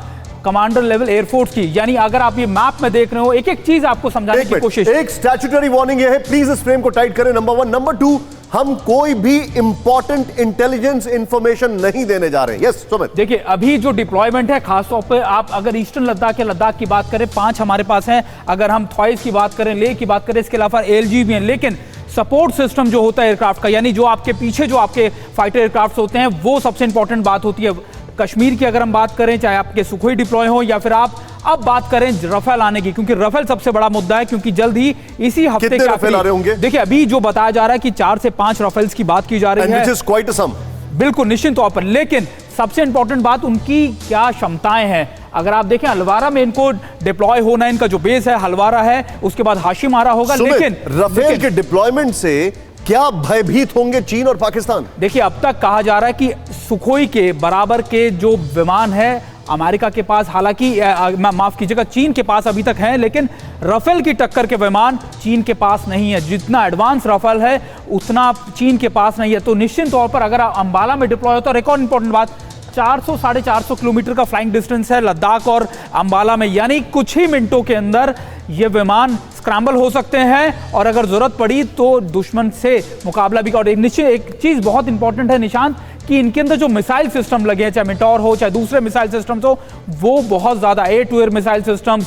कमांडर लेवल एयरफोर्स की। यानी अगर आप ये मैप में देख रहे हो, एक एक चीज आपको समझाने की कोशिश। एक स्टैट्यूटरी वार्निंग ये है, प्लीज इस फ्रेम को टाइट करें, नंबर 1। नंबर 2, हम कोई भी इंपॉर्टेंट इंटेलिजेंस इंफॉर्मेशन नहीं देने जा रहे हैं। यस सुमित। देखिए अभी जो डिप्लॉयमेंट है, खासतौर पे आप अगर ईस्टर्न लद्दाख के लद्दाख की बात करें, 5 हमारे पास हैं, अगर हम थॉइस की बात करें, लेह की बात करें, इसके अलावा ALG भी हैं, लेकिन सपोर्ट सिस्टम जो होता है एयरक्राफ्ट का, यानी जो आपके पीछे जो आपके फाइटर एयरक्राफ्ट होते हैं, वो सबसे इंपॉर्टेंट बात होती है। कश्मीर की अगर हम बात करें, चाहे आपके सुखोई डिप्लॉय हो या फिर आप अब बात करें रफेल आने की, क्योंकि रफेल सबसे बड़ा मुद्दा है, क्योंकि जल्द ही इसी हफ्ते कितने रफेल आ रहे होंगे? देखिए अभी जो बताया जा रहा है कि 4 से 5 रफेल्स की बात की जा रही है, quite a sum. बिल्कुल निश्चित तौर पर। लेकिन सबसे इंपॉर्टेंट बात उनकी क्या क्षमताएं हैं। अगर आप देखें हलवारा में इनको डिप्लॉय होना, इनका जो बेस है हलवारा है, उसके बाद हाशिमारा होगा। लेकिन रफेल के डिप्लॉयमेंट से क्या भयभीत होंगे चीन और पाकिस्तान? देखिए अब तक कहा जा रहा है कि सुखोई के बराबर के जो विमान है अमेरिका के पास, हालांकि माफ कीजिएगा चीन के पास अभी तक हैं, लेकिन रफेल की टक्कर के विमान चीन के पास नहीं है। जितना एडवांस रफेल है उतना चीन के पास नहीं है। तो निश्चित तौर पर अगर अंबाला में डिप्लॉय होता है, एक और इंपॉर्टेंट बात, 400-450 किलोमीटर का फ्लाइंग डिस्टेंस है लद्दाख और अंबाला में, यानी कुछ ही मिनटों के अंदर ये विमान स्क्रैम्बल हो सकते हैं और अगर जरूरत पड़ी तो दुश्मन से मुकाबला भी कर। निश्चित एक चीज बहुत इंपॉर्टेंट है निशांत, कि इनके अंदर जो मिसाइल सिस्टम लगे हैं, चाहे मिटोर हो चाहे दूसरे मिसाइल सिस्टम्स हो, वो बहुत ज्यादा air to air missile systems,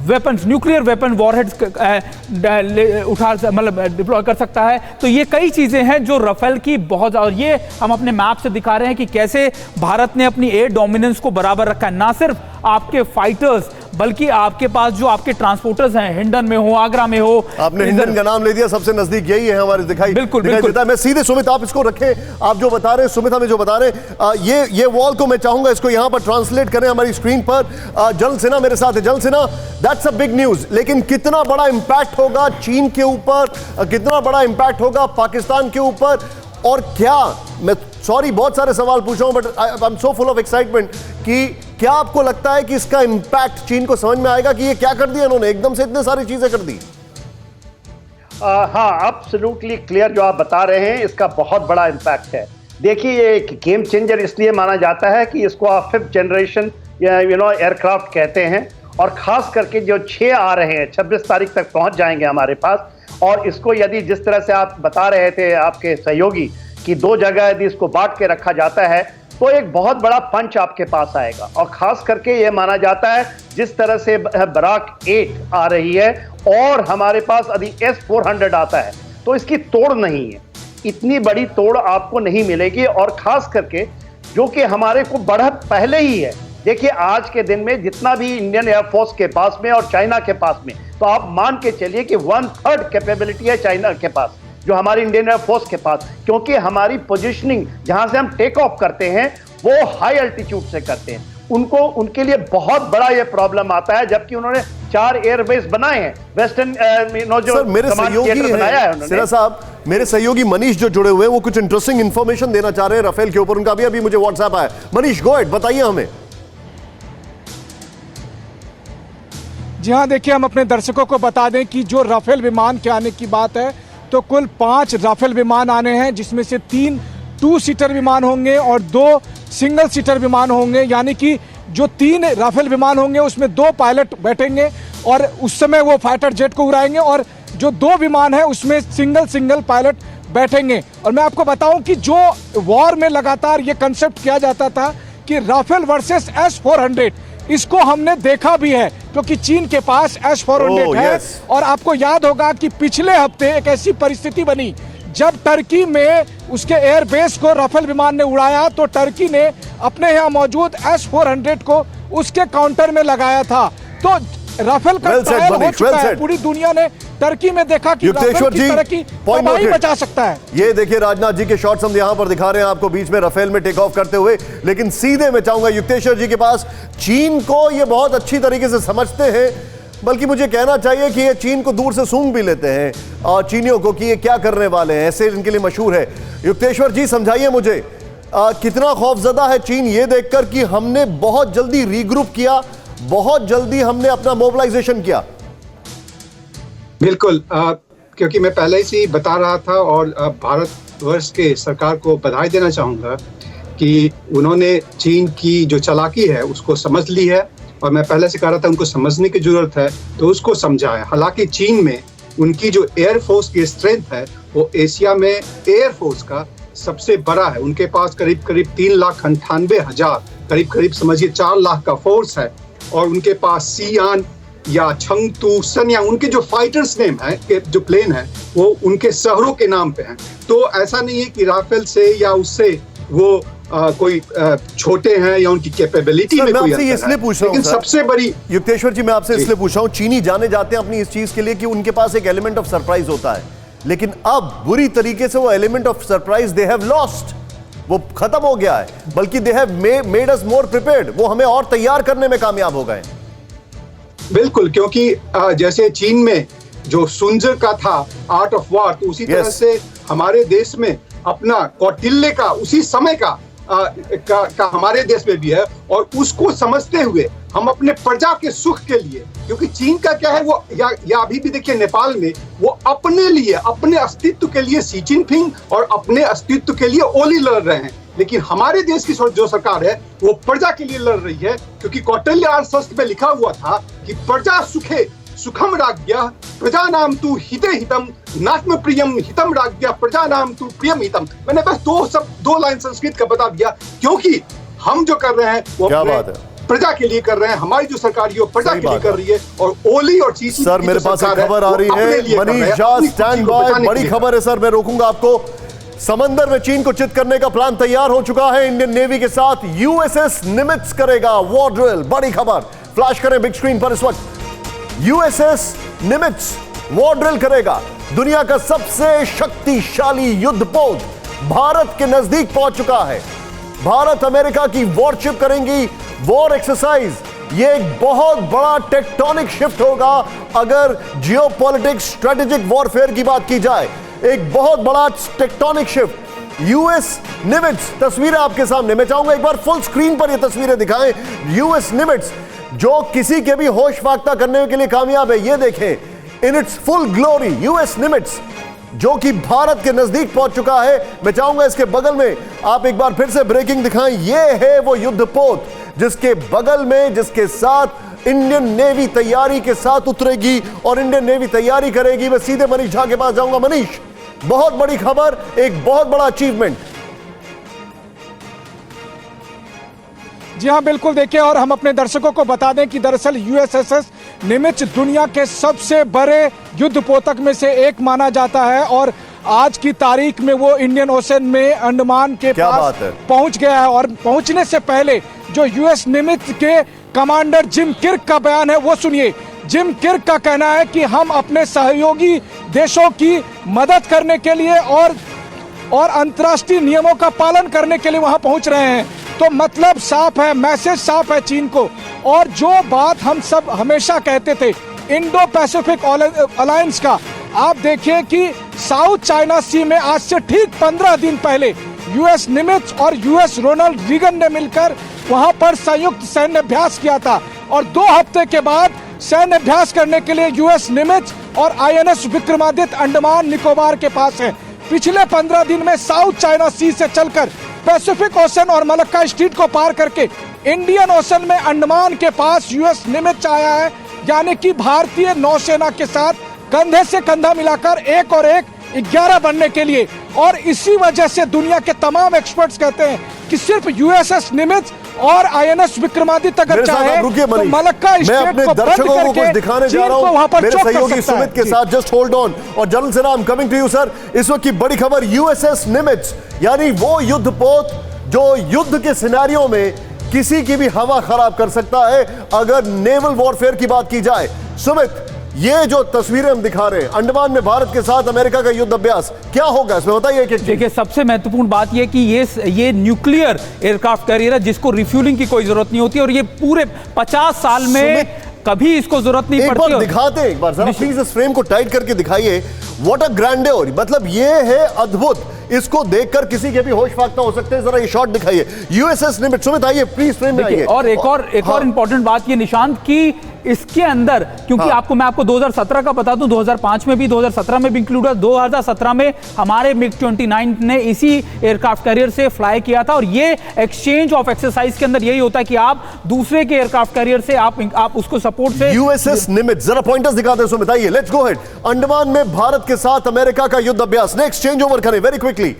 weapons, nuclear weapon warheads मतलब डिप्लॉय कर सकता है। तो ये कई चीजें हैं जो रफेल की बहुत, और ये हम अपने मैप से दिखा रहे हैं कि कैसे भारत ने अपनी एयर डोमिनेंस को बराबर रखा है। ना सिर्फ आपके फाइटर्स बल्कि आपके पास जो आपके ट्रांसपोर्टर्स हैं, हिंडन में हो, आगरा में हो। आपने हिंडन का नाम ले दिया, सबसे नजदीक यही है हमारे, दिखाई देता है। मैं सीधे सुमित, आप इसको रखें, आप जो बता रहे हैं, सुमित हमें जो बता रहे हैं, ये वॉल को मैं चाहूंगा इसको यहां पर ट्रांसलेट करें हमारी स्क्रीन पर। जल सेना मेरे साथ है। जल सेना, दैट्स अ बिग न्यूज, लेकिन कितना बड़ा इंपैक्ट होगा चीन के ऊपर, कितना बड़ा इंपैक्ट होगा पाकिस्तान के ऊपर, और क्या, मैं सॉरी बहुत सारे सवाल पूछ रहा हूं, but I am so full of excitement, कि क्या आपको लगता है कि इसका इंपैक्ट चीन को समझ में आएगा कि ये क्या कर दिया इन्होंने, एकदम से इतने सारी चीजें कर दी? हाँ, एब्सोल्युटली क्लियर जो आप बता रहे हैं, इसका बहुत बड़ा इंपैक्ट है। देखिए ये एक गेम चेंजर इसलिए माना जाता है कि इसको आप 5th जनरेशन एयरक्राफ्ट कहते हैं, और खास करके जो 6 आ रहे हैं 26 तारीख तक पहुंच जाएंगे हमारे पास। और इसको यदि जिस तरह से आप बता रहे थे आपके सहयोगी कि 2 जगह यदि इसको बांट के रखा जाता है तो एक बहुत बड़ा पंच आपके पास आएगा। और खास करके ये माना जाता है जिस तरह से बराक 8 आ रही है और हमारे पास यदि S-400 आता है, तो इसकी तोड़ नहीं है, इतनी बड़ी तोड़ आपको नहीं मिलेगी। और खास करके जो कि हमारे को बढ़त पहले ही है। देखिए आज के दिन में जितना भी इंडियन एयरफोर्स के पास में और चाइना के पास में, तो आप मान के चलिए कि 1/3 कैपेबिलिटी है चाइना के पास जो हमारी इंडियन एयरफोर्स के पास, क्योंकि हमारी पोजीशनिंग जहां से हम टेक ऑफ करते हैं वो हाई अल्टीट्यूड से करते हैं। उनके लिए बहुत बड़ा ये प्रॉब्लम आता है, जबकि उन्होंने 4 एयरबेस बनाए हैं वेस्टर्न जो मेरे सहयोगी बनाया है उन्होंने। साहब, मेरे सहयोगी मनीष जो जुड़े हुए हैं वो कुछ इंटरेस्टिंग इंफॉर्मेशन देना चाह रहे हैं रफेल के ऊपर, उनका अभी मुझे व्हाट्सएप आया। मनीष गो अहेड, बताइए हमें। जी हाँ, देखिए हम अपने दर्शकों को बता दें कि जो राफेल विमान के आने की बात है, तो कुल 5 राफेल विमान आने हैं, जिसमें से 3 2 सीटर विमान होंगे और 2 सिंगल सीटर विमान होंगे। यानी कि जो 3 राफेल विमान होंगे उसमें 2 पायलट बैठेंगे और उस समय वो फाइटर जेट को उड़ाएंगे, और जो 2 विमान है उसमें सिंगल पायलट बैठेंगे। और मैं आपको बताऊं कि जो वॉर में लगातार ये कंसेप्ट किया जाता था कि राफेल वर्सेस S-400, इसको हमने देखा भी है, क्योंकि चीन के पास S-400 है। और आपको याद होगा कि पिछले हफ्ते एक ऐसी परिस्थिति बनी जब टर्की में उसके एयरबेस को राफेल विमान ने उड़ाया, तो टर्की ने अपने यहाँ मौजूद S-400 को उसके काउंटर में लगाया था। तो राफेल का ट्रायल हो चुका है, पूरी दुनिया ने टर्की में देखा कि राफेल की तरक्की तबाही बचा सकता है। ये देखिए राजनाथ जी के शॉट्स हम यहां पर दिखा रहे हैं आपको, बीच में राफेल में टेक ऑफ करते हुए। लेकिन सीधे मैं चाहूंगा युक्तेश्वर जी के पास। चीन को ये बहुत अच्छी तरीके से समझते हैं, बल्कि मुझे कहना चाहिए कि ये चीन को दूर से सूंघ भी लेते हैं और चीनियों को कि ये क्या करने वाले हैं, ऐसे इनके लिए मशहूर है। युक्तेश्वर जी समझाइए मुझे, कितना खौफजदा है चीन ये देखकर कि हमने बहुत जल्दी रीग्रुप किया, बहुत जल्दी हमने अपना मोबिलाइजेशन किया? बिल्कुल, क्योंकि मैं पहले से ही बता रहा था और भारतवर्ष के सरकार को बधाई देना चाहूँगा कि उन्होंने चीन की जो चालाकी है उसको समझ ली है और मैं पहले से कह रहा था उनको समझने की जरूरत है, तो उसको समझा है। हालांकि चीन में उनकी जो एयरफोर्स की स्ट्रेंथ है वो एशिया में एयरफोर्स का सबसे बड़ा है। उनके पास करीब करीब 3,98,000 करीब समझिए 4 लाख का फोर्स है। और उनके पास सियान या छंगतू, सन्या, उनके जो फाइटर्स नेम है के जो प्लेन है वो उनके शहरों के नाम पे हैं। तो ऐसा नहीं है कि राफेल से या उससे वो कोई छोटे हैं या उनकी कैपेबिलिटी में कोई अंतर है। इसलिए पूछ रहा हूं, लेकिन सबसे बड़ी युक्तेश्वर जी मैं आपसे इसलिए पूछ रहा हूं, चीनी जाने जाते हैं अपनी इस चीज के लिए कि उनके पास एक एलिमेंट ऑफ सरप्राइज होता है, लेकिन अब बुरी तरीके से वो element of surprise they have lost, वो खत्म हो गया है, बल्कि they have made us more prepared, वो हमें और तैयार करने में कामयाब हो गए। बिल्कुल, क्योंकि जैसे चीन में जो सुनजर का था आर्ट ऑफ वॉर, तो उसी तरह से हमारे देश में अपना कौटिल्य का उसी समय का हमारे देश में भी है। और उसको समझते हुए हम अपने प्रजा के सुख के लिए, क्योंकि चीन का क्या है वो या अभी भी देखिए नेपाल में वो अपने लिए, अपने अस्तित्व के लिए शी जिनपिंग और अपने अस्तित्व के लिए ओली लड़ रहे हैं। लेकिन हमारे देश की जो सरकार है वो प्रजा के लिए लड़ रही है, क्योंकि कौटिल्य अर्थशास्त्र में लिखा हुआ था कि प्रजा सुखे सुखम राज्ञः प्रजानां तु हिते हितम नात्म प्रियम हितम राज्ञः प्रजानां तु प्रियम हितम। मैंने बस दो लाइन संस्कृत का बता दिया, क्योंकि हम जो कर रहे हैं वो प्रजा के लिए कर रहे हैं। हमारी जो सरकार है वो प्रजा के लिए कर रही है। और ओली और चीची सर मेरे पास एक खबर आ रही है, मनीष झा स्टैंड बाय, बड़ी खबर है सर, मैं रोकूंगा आपको। समंदर में चीन को चित करने का प्लान तैयार हो चुका है इंडियन नेवी के साथ, यूएसएस निमित्ज करेगा वॉर ड्रिल, बड़ी खबर, फ्लैश करें बिग स्क्रीन पर इस वक्त। यूएसएस निमित्ज वॉर ड्रिल करेगा, दुनिया का सबसे शक्तिशाली युद्धपोत भारत के नजदीक पहुंच चुका है। भारत अमेरिका की वॉरशिप करेंगी वॉर एक्सरसाइज, ये एक बहुत बड़ा टेक्टोनिक शिफ्ट होगा अगर जियोपॉलिटिक्स स्ट्रेटेजिक वॉरफेयर की बात की जाए, एक बहुत बड़ा टेक्टोनिक शिफ्ट। यूएस निमित्ज, तस्वीरें आपके सामने, मैं चाहूंगा एक बार फुल स्क्रीन पर ये तस्वीरें दिखाएं। यूएस निमित्ज जो किसी के भी होश फाख्ता करने के लिए कामयाब है, ये देखें in its full glory, US निमित्ज जो कि भारत के नजदीक पहुंच चुका है। मैं चाहूंगा इसके बगल में आप एक बार फिर से ब्रेकिंग दिखाएं, ये है वो युद्धपोत जिसके बगल में, जिसके साथ इंडियन नेवी तैयारी के साथ उतरेगी और इंडियन नेवी तैयारी करेगी। मैं सीधे मनीष झा के पास जाऊंगा। मनीष, बहुत बड़ी खबर, एक बहुत बड़ा अचीवमेंट। जी हाँ, बिल्कुल, देखिए, और हम अपने दर्शकों को बता दें कि दरअसल यूएसएस निमित्ज दुनिया के सबसे बड़े युद्धपोतक में से एक माना जाता है और आज की तारीख में वो इंडियन ओशन में अंडमान के पास पहुंच गया है। और पहुंचने से पहले जो यूएस निमित्ज के कमांडर जिम किर्क का बयान है वो सुनिए। जिम किर्क का कहना है कि हम अपने सहयोगी देशों की मदद करने के लिए और अंतर्राष्ट्रीय नियमों का पालन करने के लिए वहां पहुंच रहे हैं। तो मतलब साफ है, मैसेज साफ है चीन को। और जो बात हम सब हमेशा कहते थे इंडो पैसिफिक अलायंस का, आप देखिए कि साउथ चाइना सी में आज से ठीक 15 दिन पहले यूएस निमित्ज और यूएस रोनाल्ड रीगन ने मिलकर वहां पर संयुक्त सैन्य अभ्यास किया था। और 2 हफ्ते के बाद सैन्य अभ्यास करने के लिए यूएस निमित्ज और आईएनएस विक्रमादित्य अंडमान निकोबार के पास है। पिछले 15 दिन में साउथ चाइना सी से चलकर पैसिफिक ओशन और मलक्का स्ट्रीट को पार करके इंडियन ओशन में अंडमान के पास यूएस निमित्ज आया है। यानी कि भारतीय नौसेना के साथ कंधे से कंधा मिलाकर 1 और 1 11 बनने के लिए। और इसी वजह से दुनिया के तमाम एक्सपर्ट्स कहते हैं कि सिर्फ यूएसएस निमित्ज और आईएनएस विक्रमादित्य अगर चाहे तो मलक्का स्ट्रेट को बंद करके दिखाने जा रहा हूं वहां पर मेरे सहयोगी सुमित के साथ। Just hold on. और general Sena, I am coming to you sir. इस वक्त की बड़ी खबर, यूएसएस निमित्ज यानी वो युद्धपोत जो युद्ध के सिनेरियो में किसी की भी हवा खराब कर सकता है अगर नेवल वॉरफेयर की बात की जाए। सुमित, ये जो तस्वीरें हम दिखा रहे हैं अंडमान में भारत के साथ अमेरिका का युद्ध अभ्यास, क्या होगा इसमें बताइए। देखिए, सबसे महत्वपूर्ण बात यह कि ये न्यूक्लियर एयरक्राफ्ट कैरियर है जिसको रिफ्यूलिंग की कोई जरूरत नहीं होती और ये पूरे 50 साल में कभी इसको जरूरत नहीं पड़ती। एक बार दिखाते हैं, एक बार जरा प्लीज इस फ्रेम को टाइट करके दिखाइए। व्हाट अ ग्रैंडियर, मतलब ये है अद्भुत, इसको देखकर किसी के भी होश फाख्ता हो सकते हैं। जरा ये शॉट दिखाइए यूएसएस निमित्ज। सुमित आइए प्लीज फ्रेम में आइए। और एक और इंपॉर्टेंट बात ये निशांत की इसके अंदर क्योंकि मैं आपको 2017 का बता दूं, 2005 में भी, 2017 में भी इंक्लूड है, 2017 में हमारे MiG-29 ने इसी एयरक्राफ्ट कैरियर से फ्लाई किया था। और ये एक्सचेंज ऑफ एक्सरसाइज के अंदर यही होता है कि आप दूसरे के एयरक्राफ्ट कैरियर से आप उसको सपोर्ट से यूएसएस निमित्ज, जरा पॉइंटर्स दिखाते हैं, बताइए। Let's go head. अंडमान में भारत के साथ अमेरिका का युद्ध अभ्यास, नेक्स्ट चेंज ओवर करें very quickly.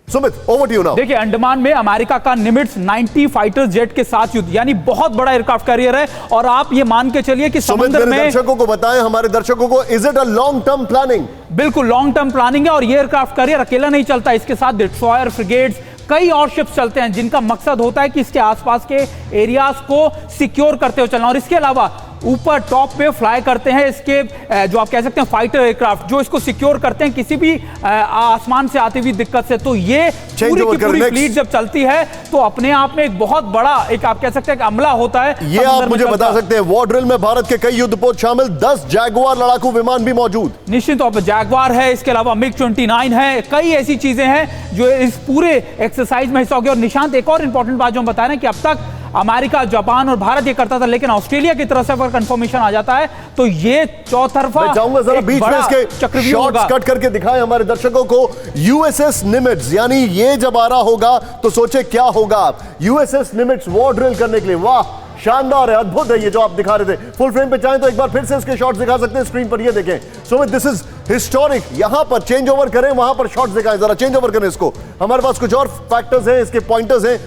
Sumit, over to you now. देखिए, अंडमान में अमेरिका का निमिट्ज 90 फाइटर जेट के साथ युद्ध, यानी बहुत बड़ा एयरक्राफ्ट कैरियर है। और आप ये मान के चलिए कि समुद्र में, दर्शकों को बताएं, हमारे दर्शकों को, is it a long term planning? बिल्कुल लॉन्ग टर्म प्लानिंग है। और ये एयरक्राफ्ट कैरियर अकेला नहीं चलता, इसके साथ डिस्ट्रॉयर, फ्रिगेट्स, कई और शिप्स चलते हैं जिनका मकसद होता है कि इसके आसपास के एरियाज को सिक्योर करते हुए चलना। और इसके अलावा ऊपर टॉप पे फ्लाई करते हैं इसके जो आप कह सकते हैं फाइटर एयरक्राफ्ट, जो इसको सिक्योर करते हैं किसी भी आसमान से आती हुई दिक्कत से। तो ये पूरी की पूरी फ्लीट जब चलती है तो अपने आप में एक बहुत बड़ा, एक आप कह सकते हैं कि अमला होता है। ये आप मुझे बता सकते हैं, वॉर ड्रिल में भारत के कई युद्धपोत शामिल, 10 जैगुआर लड़ाकू विमान भी मौजूद। निश्चित तौर पर जैगुआर है, इसके अलावा MiG-29 है, कई ऐसी चीजें हैं जो इस पूरे एक्सरसाइज में हिस्सा होगी। और निशांत, एक और इंपॉर्टेंट बात जो हम बता रहे हैं कि अब तक अमेरिका, जापान और भारत ये करता था, लेकिन ऑस्ट्रेलिया की तरफ से अगर कंफर्मेशन आ जाता है तो ये चौतरफा, मैं चाहूंगा जरा बीच में इसके शॉट्स कट करके दिखाएं हमारे दर्शकों को। यूएसएस निमिट्ज, यानी ये जब आ रहा होगा तो सोचे क्या होगा। यूएसएस निमिट्ज वॉर ड्रिल करने के लिए, वाह शानदार है, अद्भुत है ये जो आप दिखा रहे थे। फुल फ्रेम पे चाहें तो एक बार फिर से इसके शॉट्स दिखा सकते हैं स्क्रीन पर, ये देखें। Sumit, this is historic. यहां पर चेंज ओवर करें, वहां पर शॉट्स दिखाएं, जरा चेंज ओवर करें इसको। हमारे पास कुछ और फैक्टर्स हैं, इसके पॉइंटर्स हैं।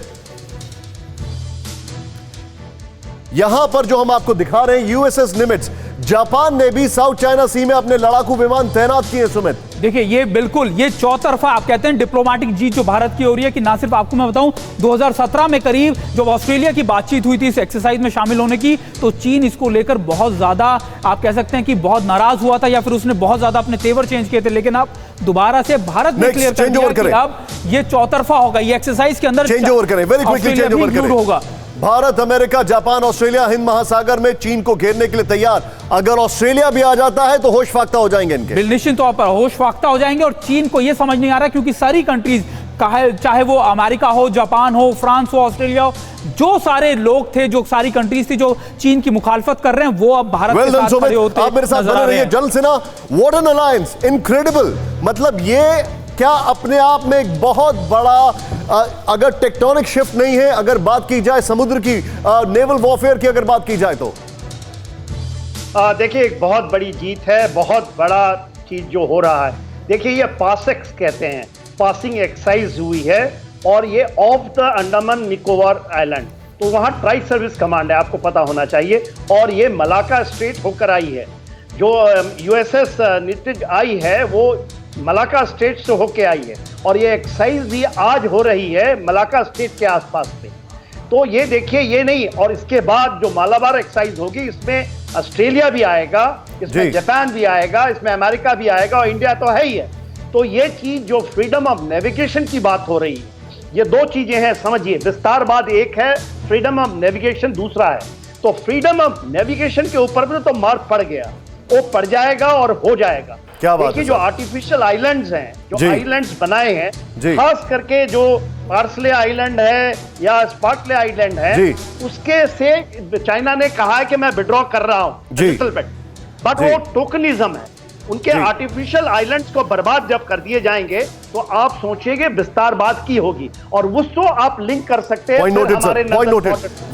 यहां पर जो हम आपको दिखा रहे हैं यूएसएस निमिट्ज, जापान ने भी साउथ चाइना सी में अपने लड़ाकू विमान तैनात किए। सुमित, देखिए ये बिल्कुल ये चौतरफा आप कहते हैं डिप्लोमेटिक जीत जो भारत की हो रही है। कि ना सिर्फ आपको मैं बताऊं, 2017 में करीब जब ऑस्ट्रेलिया की बातचीत हुई थी इस एक्सरसाइज में शामिल होने की, तो चीन इसको लेकर बहुत ज्यादा आप कह सकते हैं कि बहुत नाराज हुआ था, या फिर उसने बहुत ज्यादा अपने तेवर चेंज किए थे। लेकिन अब दोबारा से भारत ने क्लियर कर दिया कि अब ये चौतरफा होगा, ये एक्सरसाइज के अंदर चेंज ओवर करें, वेरी क्विकली चेंज ओवर करें। होगा। Bharat, America, Japan, Australia Hind महासागर में चीन को घेरने के लिए तैयार। अगर ऑस्ट्रेलिया भी आ जाता है तो होश फाख्ता हो जाएंगे इनके। निश्चित तौर पर होश फाख्ता हो जाएंगे। और चीन को यह समझ नहीं आ रहा, क्योंकि सारी कंट्रीज, चाहे वो अमेरिका हो, जापान हो, फ्रांस हो, ऑस्ट्रेलिया हो, जो सारे लोग थे, जो सारी कंट्रीज थी जो चीन की मुखालफत कर रहे हैं, वो अब भारत के साथ खड़े होते आप मेरे साथ बने रहिए जल्द से ना। What an alliance, incredible. मतलब ये क्या अपने आप में एक बहुत बड़ा, अगर टेक्टोनिक शिफ्ट नहीं है, अगर बात की जाए समुद्र की, नेवल वॉरफेयर की अगर बात की जाए तो देखिए एक बहुत बड़ी जीत है, बहुत बड़ा चीज जो हो रहा है। देखिए ये पासेक्स कहते हैं, पासिंग एक्सरसाइज हुई है, और ये of the Andaman Nicobar island, तो वहाँ ट्राई सर्विस कमांड है, आपको पता होना चाहिए। और ये मलाका स्ट्रेट होकर आई है, जो यूएसएस नितिज आई है वो मलाका स्ट्रेट से होके आई है। और ये एक्सरसाइज भी आज हो रही है मलाका स्ट्रेट के आसपास पे। तो ये देखिए, ये नहीं, और इसके बाद जो मालाबार एक्सरसाइज होगी, इसमें ऑस्ट्रेलिया भी आएगा, इसमें जापान भी आएगा, इसमें अमेरिका भी आएगा, और इंडिया तो है ही है। तो ये चीज जो फ्रीडम ऑफ नेविगेशन की बात हो रही है, ये दो चीजें हैं, समझिए। विस्तारवाद एक है, फ्रीडम ऑफ नेविगेशन दूसरा है। तो फ्रीडम ऑफ नेविगेशन के ऊपर भी तो मार्क पड़ गया, वो पड़ जाएगा और हो जाएगा। क्या बात है। देखिए जो आर्टिफिशियल आइलैंड्स हैं, जो आइलैंड्स बनाए हैं, खास करके जो पार्सले आइलैंड है या स्पार्टले आइलैंड है, उसके से चाइना ने कहा है कि मैं विड्रॉ कर रहा हूं, बट वो टोकनिज्म है। उनके आर्टिफिशियल आइलैंड्स को बर्बाद जब कर दिए जाएंगे तो आप सोचेंगे विस्तारवाद की होगी, और उसको आप लिंक कर सकते हैं।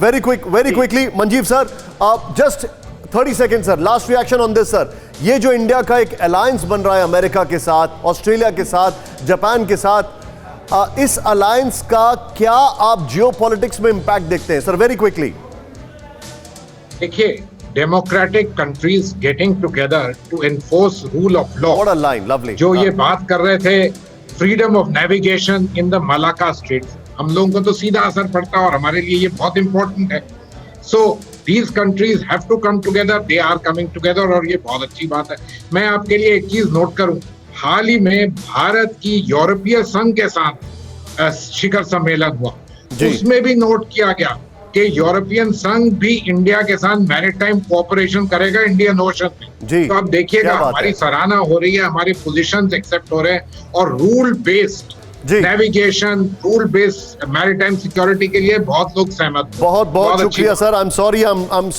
वेरी क्विकली मंजीव सर, आप just 30 second sir, last reaction on this sir. ये जो इंडिया का एक अलायंस बन रहा है अमेरिका के साथ, ऑस्ट्रेलिया के साथ, जापान के साथ, इस अलायंस का क्या आप जियोपॉलिटिक्स में इंपैक्ट देखते हैं सर, वेरी क्विकली? देखिए, democratic countries getting together to enforce rule of law, what a line, lovely. जो ये बात कर रहे थे freedom of navigation in the Malacca strait, हम लोगों को तो सीधा असर पड़ता है और हमारे लिए ये बहुत इंपॉर्टेंट है। सो these countries have to come together, they are coming together, और ये बहुत अच्छी बात है। मैं आपके लिए एक चीज नोट करूं, हाल ही में भारत की यूरोपीय संघ के साथ शिखर सम्मेलन हुआ, उसमें भी नोट किया गया कि यूरोपियन संघ भी इंडिया के साथ मैरीटाइम कोऑपरेशन करेगा इंडियन ओशन में। तो अब देखिएगा, हमारी सराहना हो रही है, हमारी पोजीशंस एक्सेप्ट हो रहे हैं, और rule based navigation, rule based maritime security के लिए बहुत लोग सहमत हैं। बहुत बहुत अच्छी शुक्रिया बात। Sir. I am sorry, I am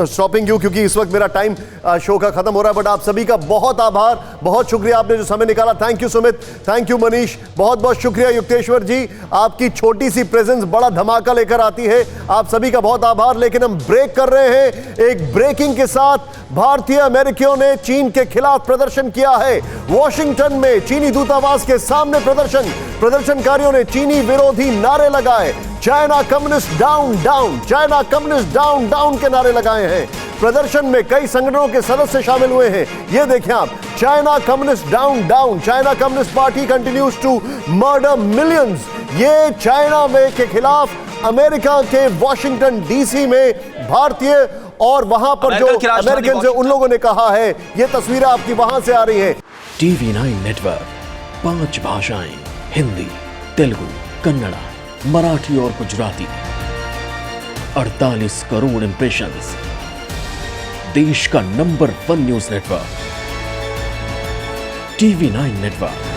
stopping you क्योंकि इस वक्त मेरा टाइम शो का खत्म हो रहा है, बट आप सभी का बहुत आभार, बहुत शुक्रिया आपने जो समय निकाला। Thank you Sumit, thank you Manish, बहुत बहुत शुक्रिया युक्तेश्वर जी, आपकी छोटी सी प्रेजेंस बड़ा धमाका लेकर आती है। आप सभी का बहुत आभार। लेकिन हम ब्रेक कर रहे हैं एक ब्रेकिंग के साथ। भारतीय अमेरिकियों ने चीन के खिलाफ प्रदर्शन किया है। वॉशिंगटन में चीनी दूतावास के सामने प्रदर्शनकारियों ने चीनी विरोधी नारे लगाए। China communist down down, China communist down down के नारे लगाए हैं। प्रदर्शन में कई संगठनों के सदस्य शामिल हुए हैं। ये देखें आप, China communist down down, China communist party continues to murder millions. ये चाइना में के खिलाफ अमेरिका के वॉशिंगटन डीसी में भारतीय और वहां पर जो अमेरिकन से उन लोगों ने कहा है, ये तस्वीरें आपकी वहां से आ रही हैं। TV9 नेटवर्क 5 भाषाएं, हिंदी, तेलुगु, कन्नड़ा, मराठी और गुजराती, 48 करोड़ इंप्रेशंस, देश का number 1 news network TV9 network.